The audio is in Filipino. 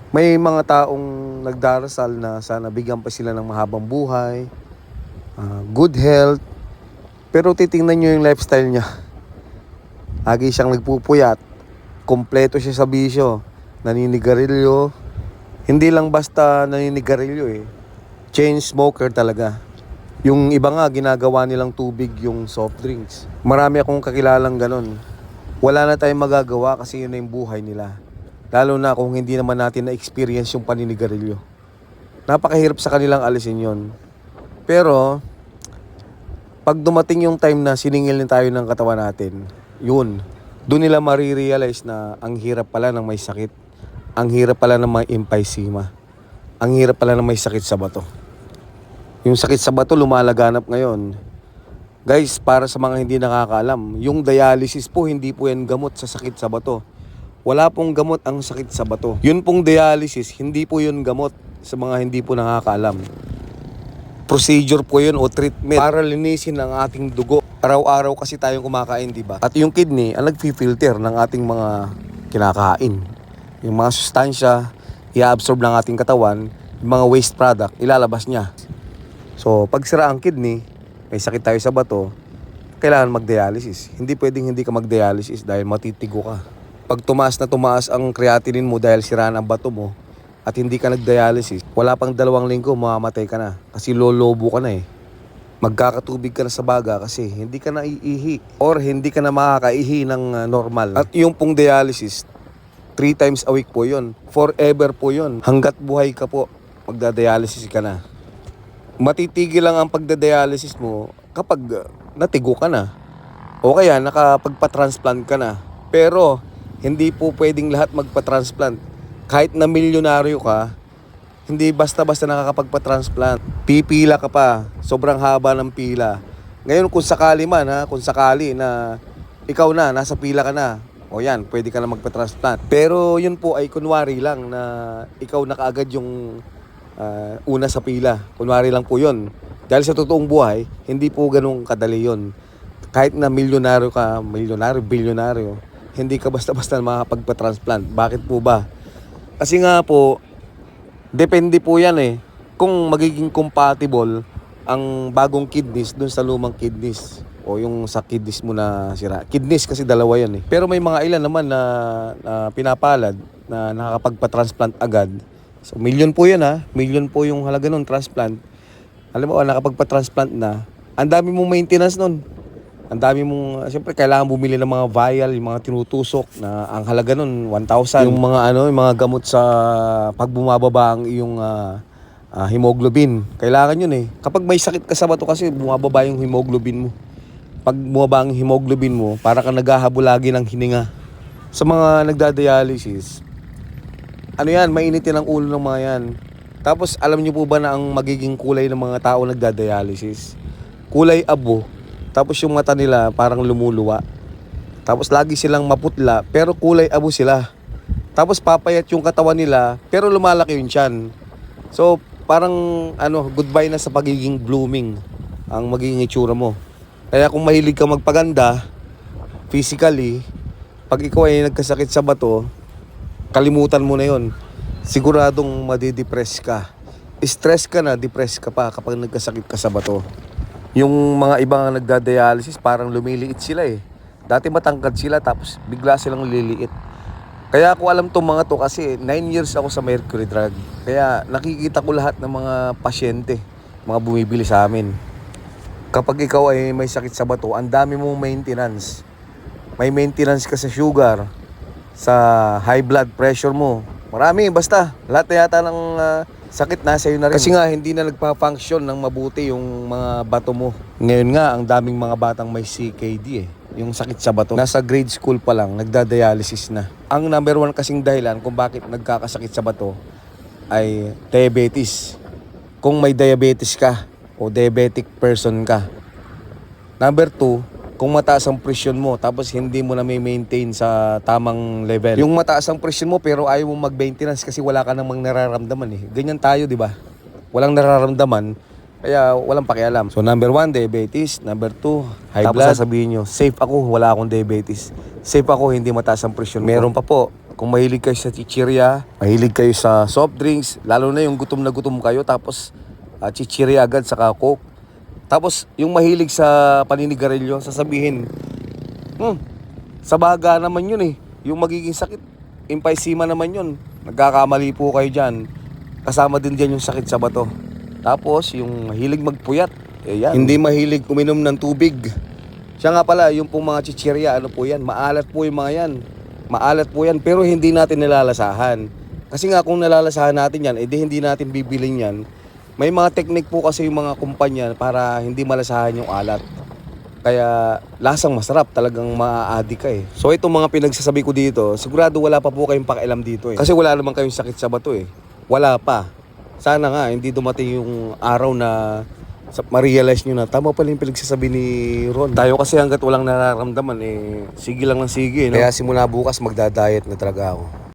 May mga taong nagdarasal na sana bigyan pa sila ng mahabang buhay, good health. Pero titingnan nyo yung lifestyle niya. Lagi siyang nagpupuyat. Kompleto siya sa bisyo. Naninigarilyo. Hindi lang basta naninigarilyo eh. Chain smoker talaga. Yung iba nga ginagawa nilang tubig yung soft drinks. Marami akong kakilalang ganon. Wala na tayong magagawa kasi yun na yung buhay nila. Lalo na kung hindi naman natin na-experience yung paninigarilyo. Napakahirap sa kanilang alisin yon. Pero, pag dumating yung time na siningil na tayo ng katawan natin, yun, doon nila marirealize na ang hirap pala ng may sakit. Ang hirap pala ng may emphysema. Ang hirap pala ng may sakit sa bato. Yung sakit sa bato lumalaganap ngayon. Guys, para sa mga hindi nakakaalam, yung dialysis po, hindi po yan gamot sa sakit sa bato. Wala pong gamot ang sakit sa bato. Yun pong dialysis, hindi po yun gamot sa mga hindi po nakakaalam. Procedure po yun o treatment para linisin ang ating dugo. Araw-araw kasi tayong kumakain, di ba? At yung kidney ang nag-filter ng ating mga kinakain. Yung mga sustansya, i-absorb ng ating katawan, yung mga waste product, ilalabas niya. So, pag sira ang kidney, may sakit tayo sa bato, kailangan mag-dialysis. Hindi pwedeng hindi ka mag-dialysis dahil matitigo ka. Pag tumaas ang creatinine mo dahil siraan ang bato mo at hindi ka nag-dialysis, wala pang 2 linggo, mamamatay ka na. Kasi lolobo ka na eh. Magkakatubig ka na sa baga kasi hindi ka na iihi or hindi ka na makakaihi ng normal. At yung pong dialysis, 3 times a week po yun. Forever po yun. Hanggat buhay ka po, magda-dialysis ka na. Matitigil lang ang pagda-dialysis mo kapag natigo ka na. O kaya nakapagpa-transplant ka na. Pero hindi po pwedeng lahat magpa-transplant. Kahit na milyonaryo ka, hindi basta-basta nakakapagpa-transplant. Pipila ka pa. Sobrang haba ng pila. Ngayon kung sakali man kung sakali na ikaw na, nasa pila ka na, o yan, pwede ka na magpa-transplant. Pero yun po ay kunwari lang na ikaw na kaagad yung una sa pila. Kunwari lang po yun. Dahil sa totoong buhay, hindi po ganun kadali yun. Kahit na milyonaryo ka, bilyonaryo, hindi ka basta-basta makakapagpa-transplant. Bakit po ba? Kasi nga po, depende po yan eh. Kung magiging compatible ang bagong kidneys dun sa lumang kidneys. O yung sa kidneys mo na sira. Kidneys kasi dalawa yan eh. Pero may mga ilan naman na pinapalad na nakakapagpa-transplant agad. So, million po yan Million po yung halaga nun, transplant. Alam mo, nakapagpa-transplant na. Ang dami mong maintenance nun. Ang dami mong, siyempre, kailangan bumili ng mga vial, yung mga tinutusok na ang halaga nun, 1,000. Yung mga yung mga gamot sa pag bumababa ang iyong hemoglobin. Kailangan yun eh. Kapag may sakit ka sa bato kasi, bumababa yung hemoglobin mo. Pag bumaba ang hemoglobin mo, para ka naghahabol lagi ng hininga. Sa mga nagda-dialysis, ano yan, mainitin ang ulo ng mga yan. Tapos alam niyo po ba na ang magiging kulay ng mga tao nagda-dialysis? Kulay abo. Tapos yung mata nila parang lumuluwa. Tapos lagi silang maputla pero kulay abo sila. Tapos papayat yung katawan nila pero lumalaki yung tiyan. So parang goodbye na sa pagiging blooming ang magiging itsura mo. Kaya kung mahilig ka magpaganda physically, pag ikaw ay nagkasakit sa bato, kalimutan mo na yon. Siguradong madidepress ka. Stress ka na, depress ka pa kapag nagkasakit ka sa bato. Yung mga ibang nagda-dialysis parang lumiliit sila eh. Dati matangkad sila tapos bigla silang liliit. Kaya ako alam tong mga to kasi 9 years ako sa Mercury Drug. Kaya nakikita ko lahat ng mga pasyente, mga bumibili sa amin. Kapag ikaw ay may sakit sa bato, ang dami mong maintenance. May maintenance ka sa sugar, sa high blood pressure mo. Marami, basta. Lahat na yata ng sakit nasa iyo na rin. Kasi nga, hindi na nagpa-function ng mabuti yung mga bato mo. Ngayon nga, ang daming mga batang may CKD eh. Yung sakit sa bato. Nasa grade school pa lang, nagda-dialysis na. Ang number 1 kasing dahilan kung bakit nagkakasakit sa bato ay diabetes. Kung may diabetes ka o diabetic person ka. Number 2, kung mataas ang presyon mo tapos hindi mo na may maintain sa tamang level. Yung mataas ang presyon mo pero ayaw mo mag-maintenance kasi wala ka namang nararamdaman eh. Ganyan tayo, di ba? Walang nararamdaman, kaya walang pakialam. So number 1, diabetes. Number 2, high blood. Tapos sasabihin nyo, safe ako, wala akong diabetes. Safe ako, hindi mataas ang presyon. Meron pa po, Kung mahilig kayo sa chichirya, mahilig kayo sa soft drinks, lalo na yung gutom na gutom kayo, tapos chichirya agad saka coke. Tapos yung mahilig sa paninigarilyo, sasabihin, sa baga naman yun eh. Yung magiging sakit, emphysema naman yun. Nagkakamali po kayo dyan. Kasama din dyan yung sakit sa bato. Tapos yung mahilig magpuyat, yan. Hindi mahilig uminom ng tubig. Siya nga pala, yung pong mga chichirya, ano po yan, maalat po yung mga yan. Maalat po yan, pero hindi natin nalalasahan. Kasi nga kung nalalasahan natin yan, edi hindi natin bibilin yan. May mga technique po kasi yung mga kumpanya para hindi malasahan yung alat. Kaya lasang masarap, talagang maa-addict ka eh. So itong mga pinagsasabi ko dito, sigurado wala pa po kayong pakialam dito eh. Kasi wala naman kayong sakit sa bato eh. Wala pa. Sana nga hindi dumating yung araw na ma-realize nyo na tama pala yung pinagsasabi ni Ron. Tayo kasi hanggat walang nararamdaman eh, sige lang ng sige. No? Kaya simula bukas magda-diet na talaga ako.